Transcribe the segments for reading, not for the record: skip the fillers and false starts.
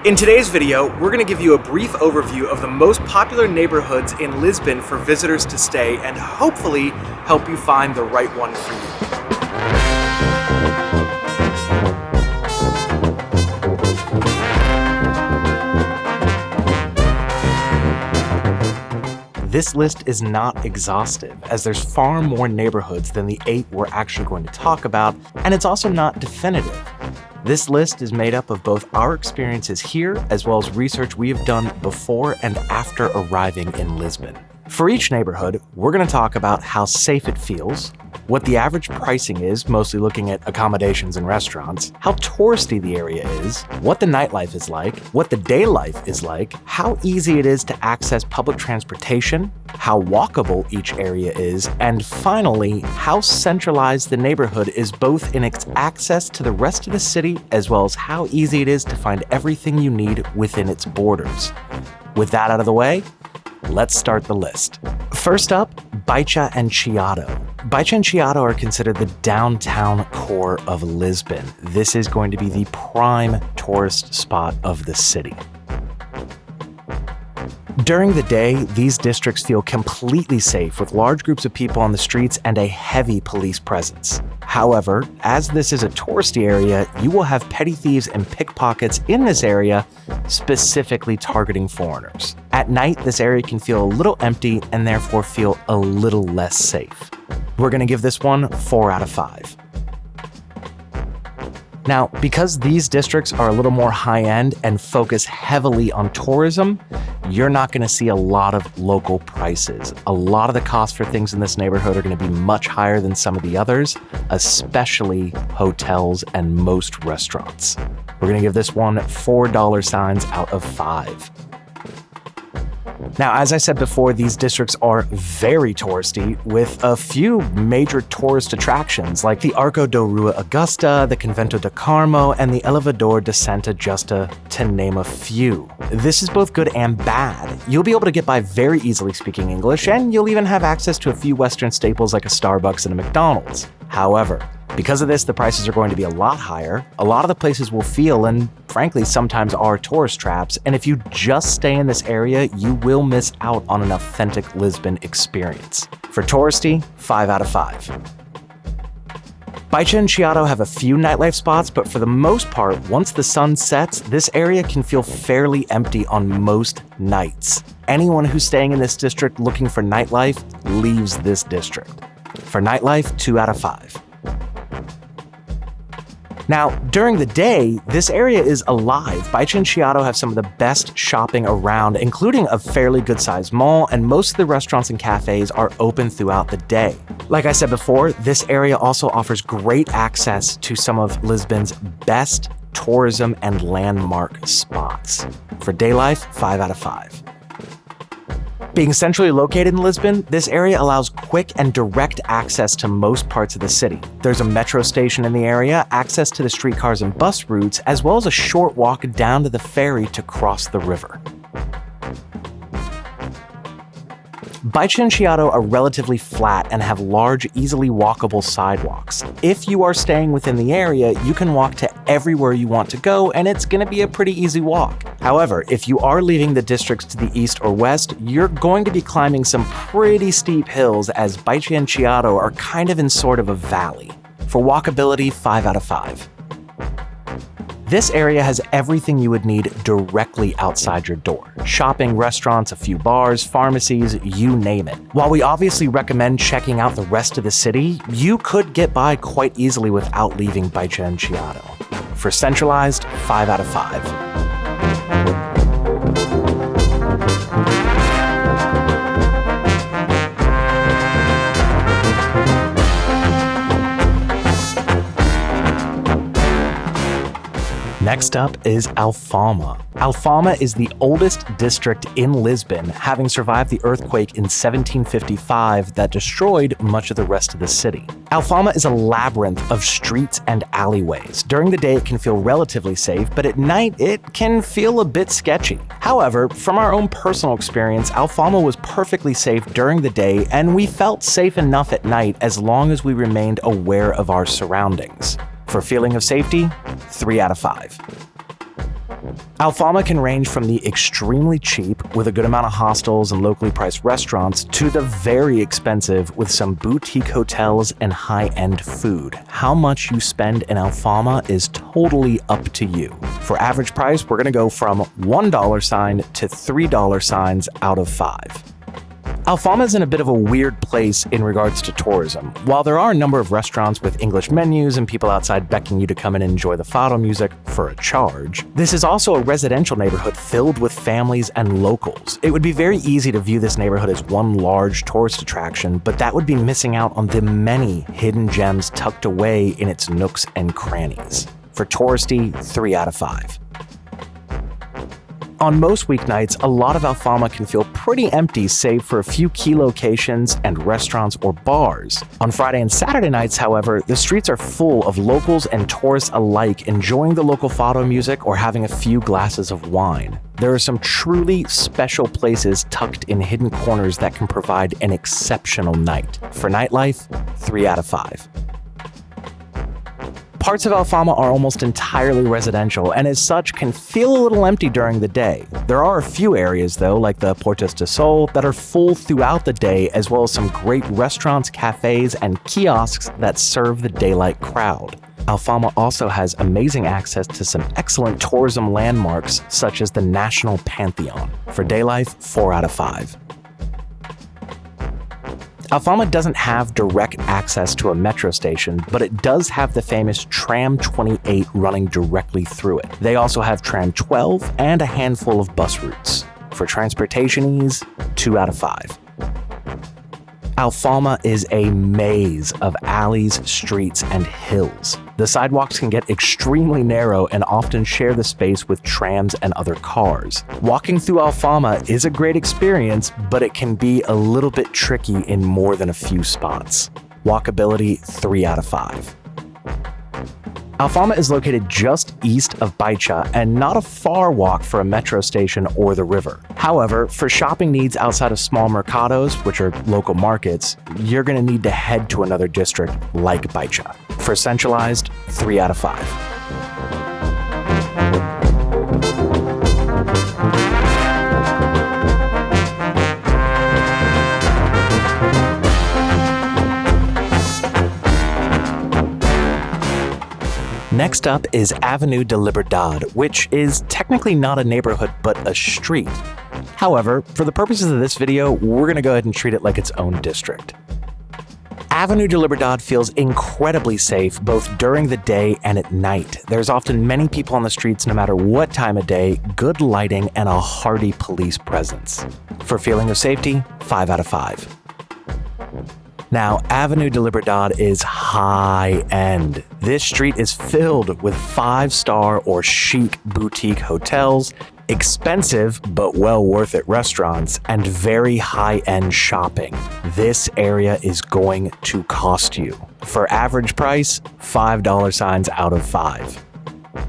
In today's video, we're going to give you a brief overview of the most popular neighborhoods in Lisbon for visitors to stay and hopefully help you find the right one for you. This list is not exhaustive, as there's far more neighborhoods than the 8 we're actually going to talk about, and it's also not definitive. This list is made up of both our experiences here as well as research we have done before and after arriving in Lisbon. For each neighborhood, we're going to talk about how safe it feels, what the average pricing is, mostly looking at accommodations and restaurants, how touristy the area is, what the nightlife is like, what the day life is like, how easy it is to access public transportation, how walkable each area is, and finally, how centralized the neighborhood is both in its access to the rest of the city as well as how easy it is to find everything you need within its borders. With that out of the way, let's start the list. First up, Baixa Chiado. Baixa Chiado are considered the downtown core of Lisbon. This is going to be the prime tourist spot of the city. During the day, these districts feel completely safe with large groups of people on the streets and a heavy police presence. However, as this is a touristy area, you will have petty thieves and pickpockets in this area, specifically targeting foreigners. At night, this area can feel a little empty and therefore feel a little less safe. We're going to give this one 4 out of 5. Now, because these districts are a little more high-end and focus heavily on tourism, you're not going to see a lot of local prices. A lot of the costs for things in this neighborhood are going to be much higher than some of the others, especially hotels and most restaurants. We're going to give this one $4 out of 5. Now, as I said before, these districts are very touristy with a few major tourist attractions like the Arco da Rua Augusta, the Convento de Carmo, and the Elevador de Santa Justa, to name a few. This is both good and bad. You'll be able to get by very easily speaking English, and you'll even have access to a few Western staples like a Starbucks and a McDonald's. However, because of this, the prices are going to be a lot higher. A lot of the places will feel, and frankly, sometimes are tourist traps, and if you just stay in this area, you will miss out on an authentic Lisbon experience. For touristy, 5 out of 5. Baixa Chiado have a few nightlife spots, but for the most part, once the sun sets, this area can feel fairly empty on most nights. Anyone who's staying in this district looking for nightlife leaves this district. For nightlife, 2 out of 5. Now, during the day, this area is alive. Baixa Chiado have some of the best shopping around, including a fairly good-sized mall, and most of the restaurants and cafes are open throughout the day. Like I said before, this area also offers great access to some of Lisbon's best tourism and landmark spots. For day life, 5 out of 5. Being centrally located in Lisbon, this area allows quick and direct access to most parts of the city. There's a metro station in the area, access to the streetcars and bus routes, as well as a short walk down to the ferry to cross the river. Baixa Chiado are relatively flat and have large, easily walkable sidewalks. If you are staying within the area, you can walk to everywhere you want to go, and it's going to be a pretty easy walk. However, if you are leaving the districts to the east or west, you're going to be climbing some pretty steep hills, as Baixa Chiado are kind of in sort of a valley. For walkability, 5 out of 5. This area has everything you would need directly outside your door. Shopping, restaurants, a few bars, pharmacies, you name it. While we obviously recommend checking out the rest of the city, you could get by quite easily without leaving Baixa Chiado. For centralized, 5 out of 5. Next up is Alfama. Alfama is the oldest district in Lisbon, having survived the earthquake in 1755 that destroyed much of the rest of the city. Alfama is a labyrinth of streets and alleyways. During the day, it can feel relatively safe, but at night, it can feel a bit sketchy. However, from our own personal experience, Alfama was perfectly safe during the day, and we felt safe enough at night as long as we remained aware of our surroundings. For feeling of safety, 3 out of 5. Alfama can range from the extremely cheap, with a good amount of hostels and locally priced restaurants, to the very expensive with some boutique hotels and high-end food. How much you spend in Alfama is totally up to you. For average price, we're going to go from $1 sign to $3 signs out of 5. Alfama is in a bit of a weird place in regards to tourism. While there are a number of restaurants with English menus and people outside beckoning you to come in and enjoy the fado music for a charge, this is also a residential neighborhood filled with families and locals. It would be very easy to view this neighborhood as one large tourist attraction, but that would be missing out on the many hidden gems tucked away in its nooks and crannies. For touristy, 3 out of 5. On most weeknights, a lot of Alfama can feel pretty empty save for a few key locations and restaurants or bars. On Friday and Saturday nights, however, the streets are full of locals and tourists alike enjoying the local fado music or having a few glasses of wine. There are some truly special places tucked in hidden corners that can provide an exceptional night. For nightlife, 3 out of 5. Parts of Alfama are almost entirely residential and as such can feel a little empty during the day. There are a few areas though, like the Portas de Sol, that are full throughout the day, as well as some great restaurants, cafes, and kiosks that serve the daylight crowd. Alfama also has amazing access to some excellent tourism landmarks such as the National Pantheon. For day life, 4 out of 5. Alfama doesn't have direct access to a metro station, but it does have the famous Tram 28 running directly through it. They also have Tram 12 and a handful of bus routes. For transportation ease, 2 out of 5. Alfama is a maze of alleys, streets, and hills. The sidewalks can get extremely narrow and often share the space with trams and other cars. Walking through Alfama is a great experience, but it can be a little bit tricky in more than a few spots. Walkability, 3 out of 5. Alfama is located just east of Baixa and not a far walk for a metro station or the river. However, for shopping needs outside of small mercados, which are local markets, you're going to need to head to another district like Baixa. For centralized, 3 out of 5. Next up is Avenida da Liberdade, which is technically not a neighborhood but a street. However, for the purposes of this video, we're going to go ahead and treat it like its own district. Avenida da Liberdade feels incredibly safe both during the day and at night. There's often many people on the streets no matter what time of day, good lighting, and a hearty police presence. For feeling of safety, 5 out of 5. Now, Avenida da Liberdade is high-end. This street is filled with 5-star or chic boutique hotels, expensive but well worth it restaurants, and very high-end shopping. This area is going to cost you. For average price, $5 signs out of 5.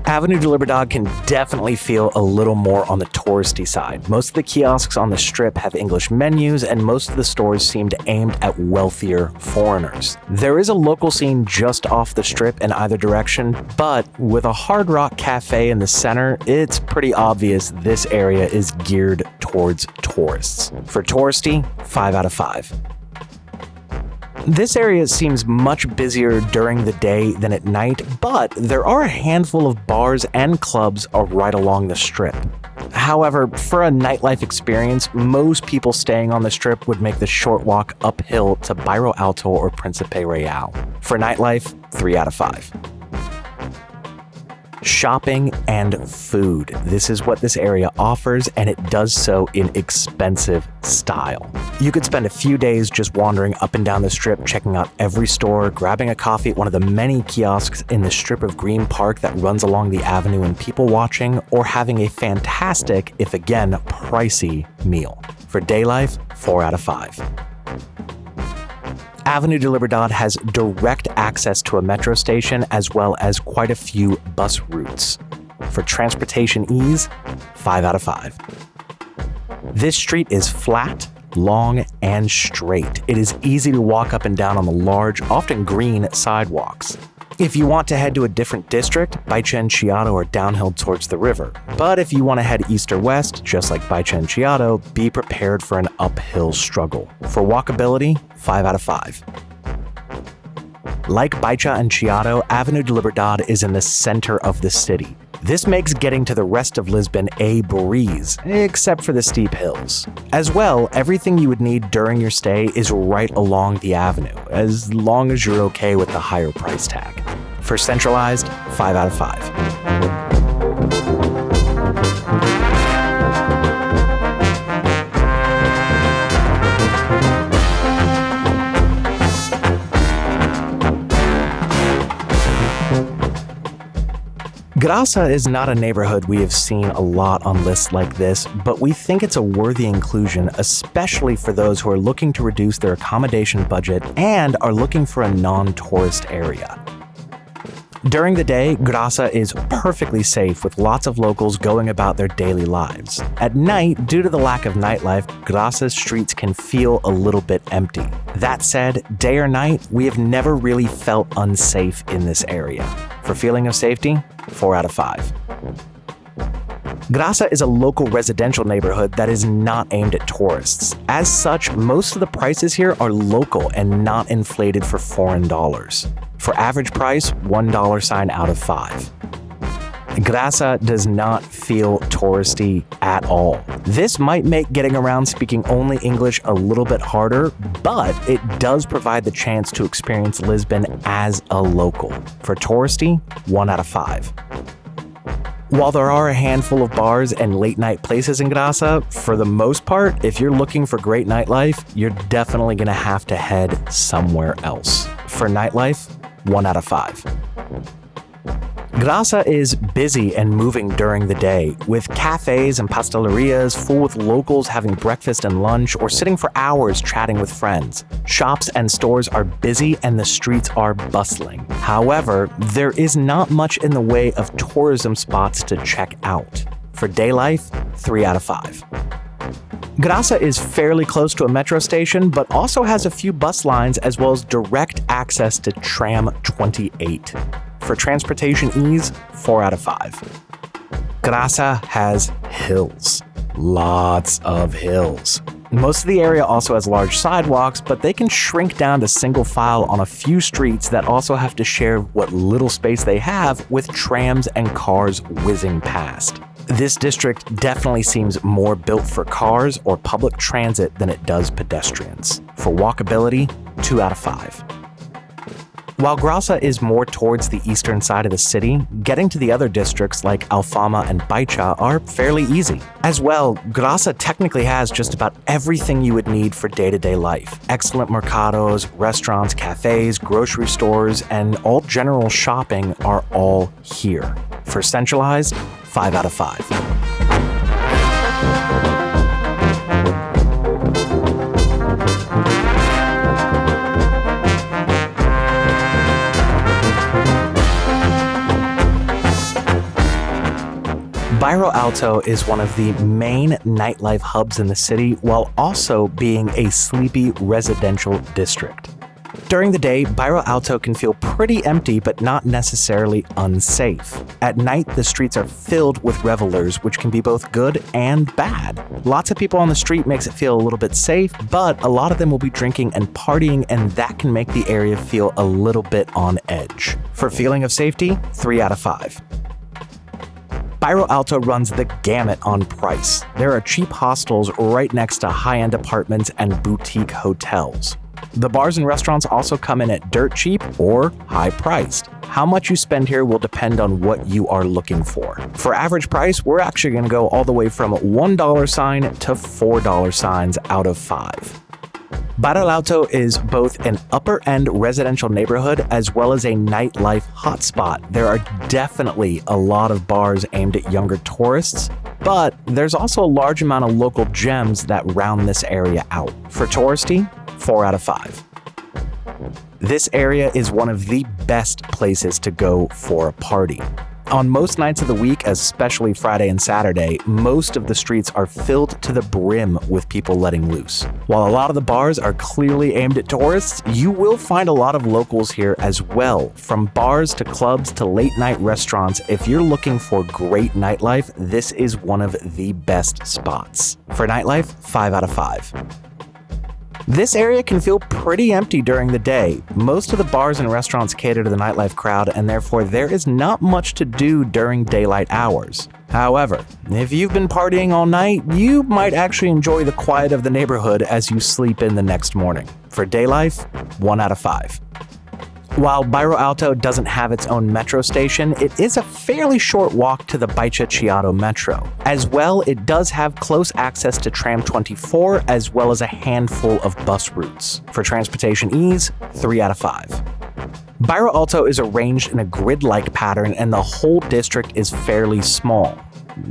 Avenida da Liberdade can definitely feel a little more on the touristy side. Most of the kiosks on the strip have English menus, and most of the stores seem aimed at wealthier foreigners. There is a local scene just off the strip in either direction, but with a Hard Rock Cafe in the center, it's pretty obvious this area is geared towards tourists. For touristy, 5 out of 5. This area seems much busier during the day than at night, but there are a handful of bars and clubs right along the strip. However, for a nightlife experience, most people staying on the strip would make the short walk uphill to Bairro Alto or Principe Real. For nightlife, 3 out of 5. Shopping and food. This is what this area offers, and it does so in expensive style. You could spend a few days just wandering up and down the strip, checking out every store, grabbing a coffee at one of the many kiosks in the strip of green park that runs along the avenue and people watching, or having a fantastic, if again, pricey meal. For day life, 4 out of 5. Avenida da Liberdade has direct access to a metro station as well as quite a few bus routes. For transportation ease, 5 out of 5. This street is flat, long, and straight. It is easy to walk up and down on the large, often green sidewalks. If you want to head to a different district, Baixa Chiado are downhill towards the river. But if you want to head east or west, just like Baixa Chiado, be prepared for an uphill struggle. For walkability, 5 out of 5. Like Baixa Chiado, Avenida da Liberdade is in the center of the city. This makes getting to the rest of Lisbon a breeze, except for the steep hills. As well, everything you would need during your stay is right along the avenue, as long as you're okay with the higher price tag. For centralized, 5 out of 5. Graca is not a neighborhood we have seen a lot on lists like this, but we think it's a worthy inclusion, especially for those who are looking to reduce their accommodation budget and are looking for a non-tourist area. During the day, Graca is perfectly safe with lots of locals going about their daily lives. At night, due to the lack of nightlife, Graca's streets can feel a little bit empty. That said, day or night, we have never really felt unsafe in this area. For feeling of safety, 4 out of 5. Graca is a local residential neighborhood that is not aimed at tourists. As such, most of the prices here are local and not inflated for foreign dollars. For average price, $1 out of 5. Graca does not feel touristy at all. This might make getting around speaking only English a little bit harder, but it does provide the chance to experience Lisbon as a local. For touristy, 1 out of 5. While there are a handful of bars and late-night places in Graca, for the most part, if you're looking for great nightlife, you're definitely going to have to head somewhere else. For nightlife, 1 out of 5. Graca is busy and moving during the day, with cafes and pastelerias full with locals having breakfast and lunch or sitting for hours chatting with friends. Shops and stores are busy and the streets are bustling. However, there is not much in the way of tourism spots to check out. For day life, 3 out of 5. Graca is fairly close to a metro station, but also has a few bus lines as well as direct access to Tram 28. For transportation ease, 4 out of 5. Graca has hills. Lots of hills. Most of the area also has large sidewalks, but they can shrink down to single file on a few streets that also have to share what little space they have with trams and cars whizzing past. This district definitely seems more built for cars or public transit than it does pedestrians. For walkability, 2 out of 5. While Graca is more towards the eastern side of the city, getting to the other districts like Alfama and Baixa are fairly easy. As well, Graca technically has just about everything you would need for day-to-day life. Excellent mercados, restaurants, cafes, grocery stores, and all general shopping are all here. For centralized, 5 out of 5. Bairro Alto is one of the main nightlife hubs in the city while also being a sleepy residential district. During the day, Bairro Alto can feel pretty empty but not necessarily unsafe. At night, the streets are filled with revelers, which can be both good and bad. Lots of people on the street makes it feel a little bit safe, but a lot of them will be drinking and partying, and that can make the area feel a little bit on edge. For feeling of safety, 3 out of 5. Bairro Alto runs the gamut on price. There are cheap hostels right next to high-end apartments and boutique hotels. The bars and restaurants also come in at dirt cheap or high-priced. How much you spend here will depend on what you are looking for. For average price, we're actually going to go all the way from $1 sign to $4 signs out of 5. Bairro Alto is both an upper-end residential neighborhood as well as a nightlife hotspot. There are definitely a lot of bars aimed at younger tourists, but there's also a large amount of local gems that round this area out. For touristy, 4 out of 5. This area is one of the best places to go for a party. On most nights of the week, especially Friday and Saturday, most of the streets are filled to the brim with people letting loose. While a lot of the bars are clearly aimed at tourists, you will find a lot of locals here as well. From bars to clubs to late-night restaurants, if you're looking for great nightlife, this is one of the best spots. For nightlife, 5 out of 5. This area can feel pretty empty during the day. Most of the bars and restaurants cater to the nightlife crowd, and therefore there is not much to do during daylight hours. However, if you've been partying all night, you might actually enjoy the quiet of the neighborhood as you sleep in the next morning. For day life, 1 out of 5. While Bairro Alto doesn't have its own metro station, it is a fairly short walk to the Baixa Chiado metro. As well, it does have close access to Tram 24 as well as a handful of bus routes. For transportation ease, 3 out of 5. Bairro Alto is arranged in a grid-like pattern and the whole district is fairly small.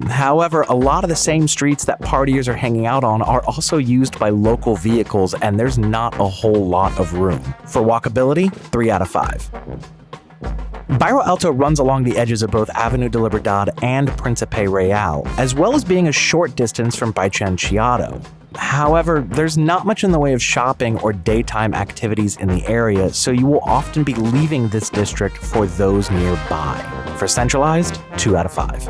However, a lot of the same streets that partiers are hanging out on are also used by local vehicles, and there's not a whole lot of room. For walkability, 3 out of 5. Bairro Alto runs along the edges of both Avenida da Liberdade and Principe Real, as well as being a short distance from Baixa Chiado. However, there's not much in the way of shopping or daytime activities in the area, so you will often be leaving this district for those nearby. For centralized, 2 out of 5.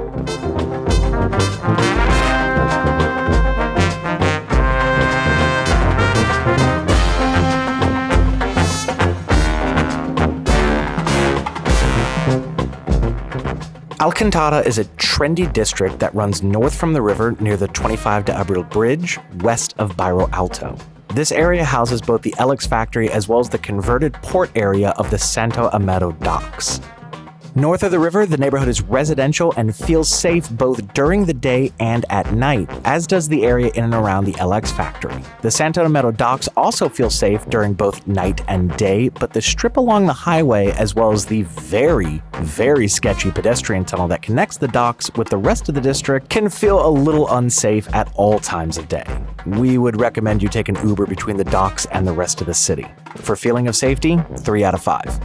Alcantara is a trendy district that runs north from the river near the 25 de Abril Bridge, west of Bairro Alto. This area houses both the LX factory as well as the converted port area of the Santo Amaro docks. North of the river, the neighborhood is residential and feels safe both during the day and at night, as does the area in and around the LX factory. The Santo Amaro docks also feel safe during both night and day, but the strip along the highway, as well as the very, very sketchy pedestrian tunnel that connects the docks with the rest of the district, can feel a little unsafe at all times of day. We would recommend you take an Uber between the docks and the rest of the city. For feeling of safety, 3 out of 5.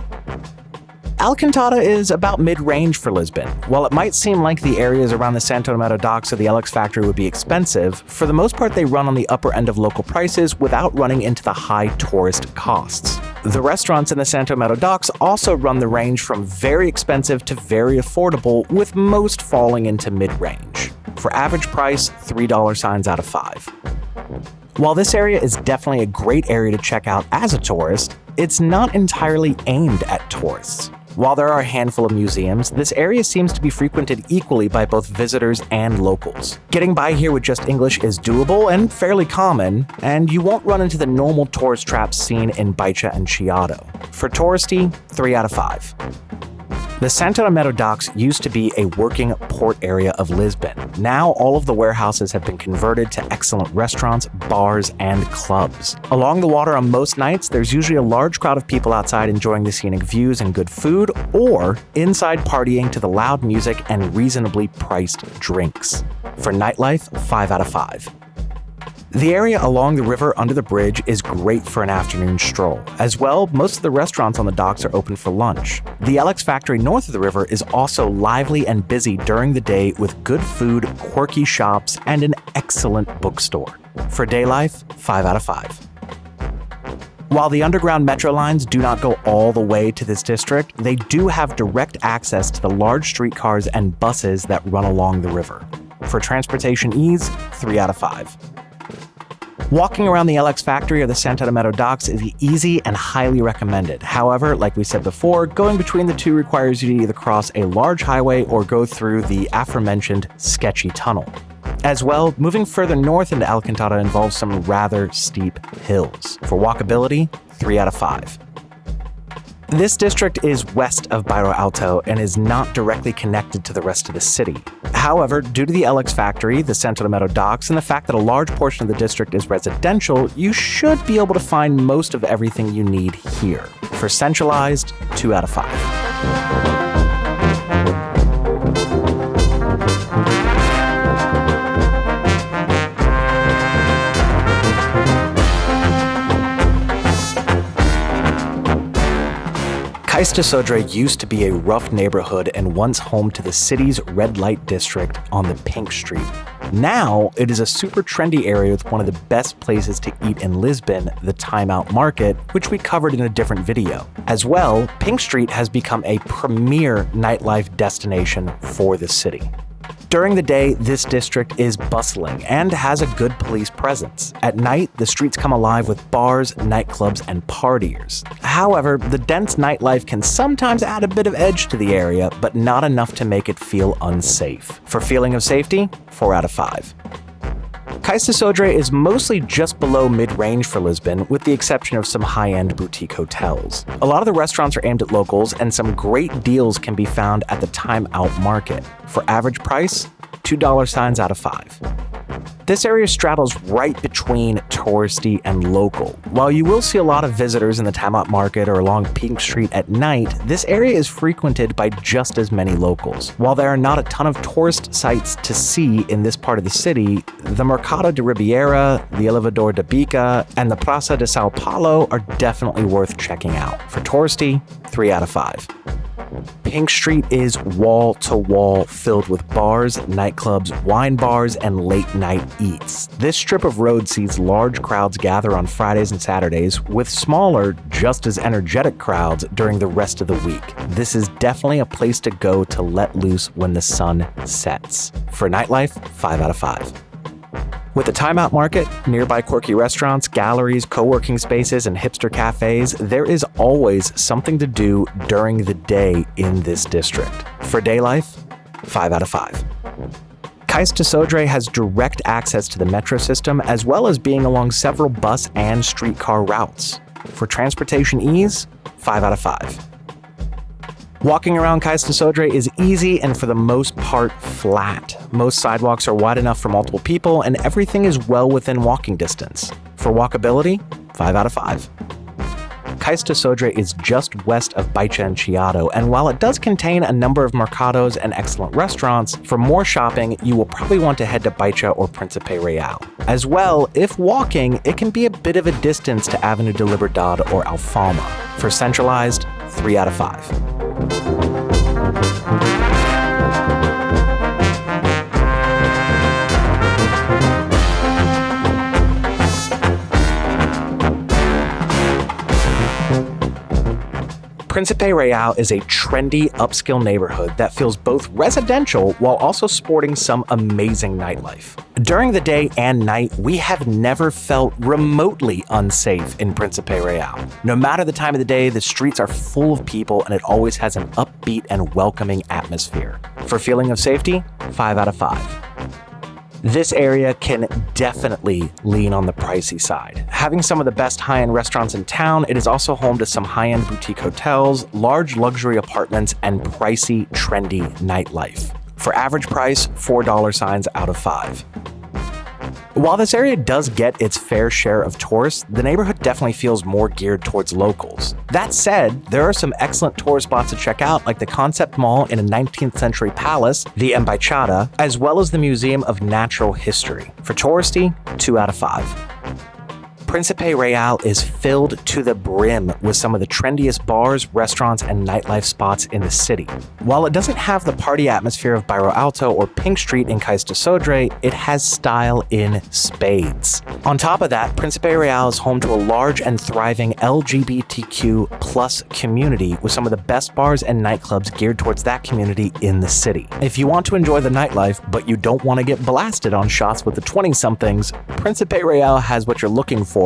Alcantara is about mid-range for Lisbon. While it might seem like the areas around the Santo Amaro docks or the LX factory would be expensive, for the most part they run on the upper end of local prices without running into the high tourist costs. The restaurants in the Santo Amaro docks also run the range from very expensive to very affordable, with most falling into mid-range. For average price, $3 signs out of 5. While this area is definitely a great area to check out as a tourist, it's not entirely aimed at tourists. While there are a handful of museums, this area seems to be frequented equally by both visitors and locals. Getting by here with just English is doable and fairly common, and you won't run into the normal tourist traps seen in Baixa and Chiado. For touristy, 3 out of 5. The Santo Amaro docks used to be a working port area of Lisbon. Now all of the warehouses have been converted to excellent restaurants, bars, and clubs. Along the water on most nights, there's usually a large crowd of people outside enjoying the scenic views and good food, or inside partying to the loud music and reasonably priced drinks. For nightlife, 5 out of 5. The area along the river under the bridge is great for an afternoon stroll. As well, most of the restaurants on the docks are open for lunch. The LX factory north of the river is also lively and busy during the day with good food, quirky shops, and an excellent bookstore. For day life, 5 out of 5. While the underground metro lines do not go all the way to this district, they do have direct access to the large streetcars and buses that run along the river. For transportation ease, 3 out of 5. Walking around the LX factory or the Santo Amaro docks is easy and highly recommended. However, like we said before, going between the two requires you to either cross a large highway or go through the aforementioned sketchy tunnel. As well, moving further north into Alcantara involves some rather steep hills. For walkability, 3 out of 5. This district is west of Bairro Alto and is not directly connected to the rest of the city. However, due to the LX factory, the Santo Amaro docks, and the fact that a large portion of the district is residential, you should be able to find most of everything you need here. For centralized, 2 out of 5. Cais de Sodre used to be a rough neighborhood and once home to the city's red light district on the Pink Street. Now, it is a super trendy area with one of the best places to eat in Lisbon, the Time Out Market, which we covered in a different video. As well, Pink Street has become a premier nightlife destination for the city. During the day, this district is bustling and has a good police presence. At night, the streets come alive with bars, nightclubs, and partiers. However, the dense nightlife can sometimes add a bit of edge to the area, but not enough to make it feel unsafe. For feeling of safety, 4 out of 5. Cais de Sodre is mostly just below mid-range for Lisbon, with the exception of some high-end boutique hotels. A lot of the restaurants are aimed at locals, and some great deals can be found at the Time Out Market. For average price, $2 out of 5. This area straddles right between touristy and local. While you will see a lot of visitors in the Time Out Market or along Pink Street at night, this area is frequented by just as many locals. While there are not a ton of tourist sites to see in this part of the city, the Mercado de Ribeira, the Elevador de Bica, and the Praça de São Paulo are definitely worth checking out. For touristy, 3 out of 5. Pink Street is wall-to-wall filled with bars, nightclubs, wine bars, and late-night eats. This strip of road sees large crowds gather on Fridays and Saturdays, with smaller, just as energetic crowds during the rest of the week. This is definitely a place to go to let loose when the sun sets. For nightlife, 5 out of 5. With the Time Out Market, nearby quirky restaurants, galleries, co-working spaces, and hipster cafes, there is always something to do during the day in this district. For day life, 5 out of 5. Cais de Sodre has direct access to the metro system, as well as being along several bus and streetcar routes. For transportation ease, 5 out of 5. Walking around Cais de Sodre is easy and for the most part flat. Most sidewalks are wide enough for multiple people and everything is well within walking distance. For walkability, 5 out of 5. Cais de Sodre is just west of Baixa Chiado, and while it does contain a number of mercados and excellent restaurants, for more shopping, you will probably want to head to Baixa or Principe Real. As well, if walking, it can be a bit of a distance to Avenida da Liberdade or Alfama. For centralized, 3 out of 5. Principe Real is a trendy, upscale neighborhood that feels both residential while also sporting some amazing nightlife. During the day and night, we have never felt remotely unsafe in Principe Real. No matter the time of the day, the streets are full of people and it always has an upbeat and welcoming atmosphere. For feeling of safety, 5 out of 5. This area can definitely lean on the pricey side. Having some of the best high-end restaurants in town, it is also home to some high-end boutique hotels, large luxury apartments, and pricey, trendy nightlife. For average price, $4 out of 5. While this area does get its fair share of tourists, the neighborhood definitely feels more geared towards locals. That said, there are some excellent tourist spots to check out, like the Concept Mall in a 19th century palace, the Baixa, as well as the Museum of Natural History. For touristy, 2 out of 5. Principe Real is filled to the brim with some of the trendiest bars, restaurants, and nightlife spots in the city. While it doesn't have the party atmosphere of Bairro Alto or Pink Street in Cais de Sodre, it has style in spades. On top of that, Principe Real is home to a large and thriving LGBTQ+ community with some of the best bars and nightclubs geared towards that community in the city. If you want to enjoy the nightlife, but you don't want to get blasted on shots with the 20-somethings, Principe Real has what you're looking for,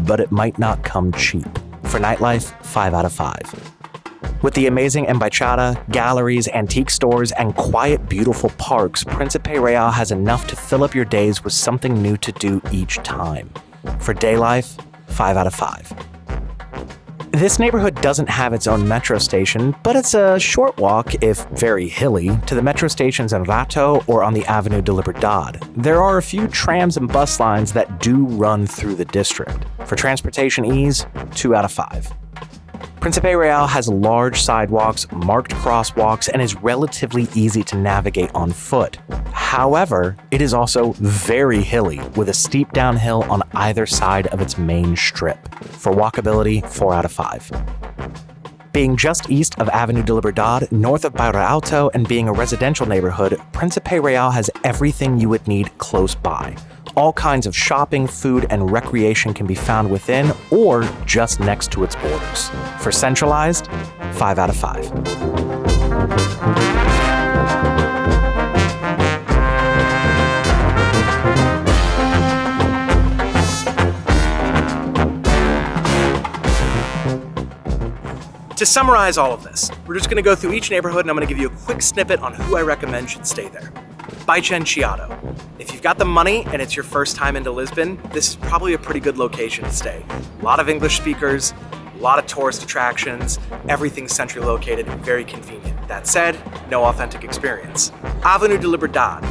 but it might not come cheap. For nightlife, 5 out of 5. With the amazing Baixa, galleries, antique stores, and quiet, beautiful parks, Principe Real has enough to fill up your days with something new to do each time. For day life, 5 out of 5. This neighborhood doesn't have its own metro station, but it's a short walk, if very hilly, to the metro stations in Rato or on the Avenida da Liberdade. There are a few trams and bus lines that do run through the district. For transportation ease, 2 out of 5. Principe Real has large sidewalks, marked crosswalks, and is relatively easy to navigate on foot. However, it is also very hilly, with a steep downhill on either side of its main strip. For walkability, 4 out of 5. Being just east of Avenida da Liberdade, north of Bairro Alto, and being a residential neighborhood, Principe Real has everything you would need close by. All kinds of shopping, food, and recreation can be found within or just next to its borders. For centralized, 5 out of 5. To summarize all of this, we're just going to go through each neighborhood and I'm going to give you a quick snippet on who I recommend should stay there. Baixa Chiado. If you've got the money and it's your first time into Lisbon, this is probably a pretty good location to stay. A lot of English speakers, a lot of tourist attractions, everything's centrally located and very convenient. That said, no authentic experience. Avenida da Liberdade.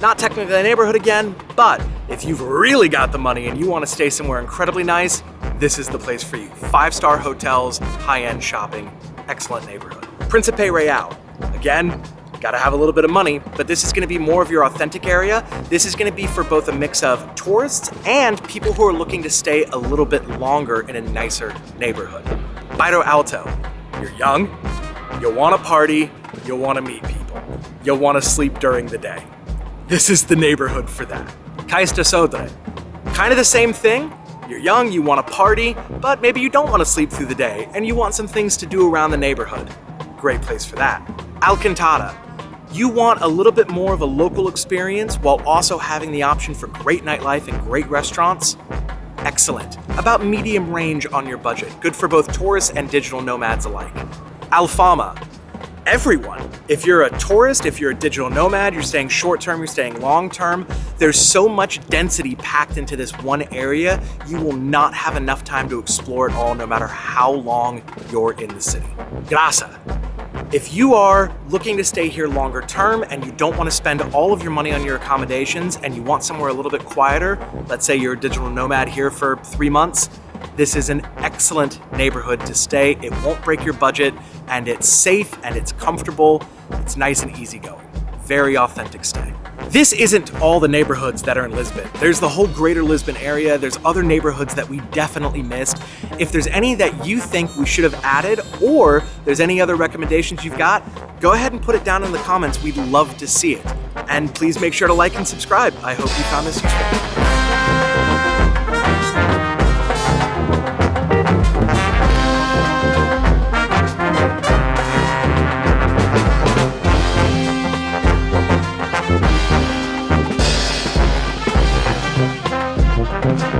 Not technically a neighborhood again, but if you've really got the money and you want to stay somewhere incredibly nice, this is the place for you. 5-star hotels, high-end shopping, excellent neighborhood. Principe Real. Again, gotta have a little bit of money, but this is gonna be more of your authentic area. This is gonna be for both a mix of tourists and people who are looking to stay a little bit longer in a nicer neighborhood. Bairro Alto. You're young, you'll wanna party, you'll wanna meet people, you'll wanna sleep during the day. This is the neighborhood for that. Cais de Sodre. Kind of the same thing. You're young, you want to party, but maybe you don't want to sleep through the day and you want some things to do around the neighborhood. Great place for that. Alcantara. You want a little bit more of a local experience while also having the option for great nightlife and great restaurants. Excellent. About medium range on your budget. Good for both tourists and digital nomads alike. Alfama. Everyone. If you're a tourist, if you're a digital nomad, you're staying short-term, you're staying long-term, there's so much density packed into this one area, you will not have enough time to explore it all no matter how long you're in the city. Graca. If you are looking to stay here longer term and you don't want to spend all of your money on your accommodations and you want somewhere a little bit quieter, let's say you're a digital nomad here for 3 months, this is an excellent neighborhood to stay. It won't break your budget and it's safe and it's comfortable. It's nice and easygoing. Very authentic stay. This isn't all the neighborhoods that are in Lisbon. There's the whole greater Lisbon area. There's other neighborhoods that we definitely missed. If there's any that you think we should have added or there's any other recommendations you've got, go ahead and put it down in the comments. We'd love to see it. And please make sure to like and subscribe. I hope you found this useful. Thank you.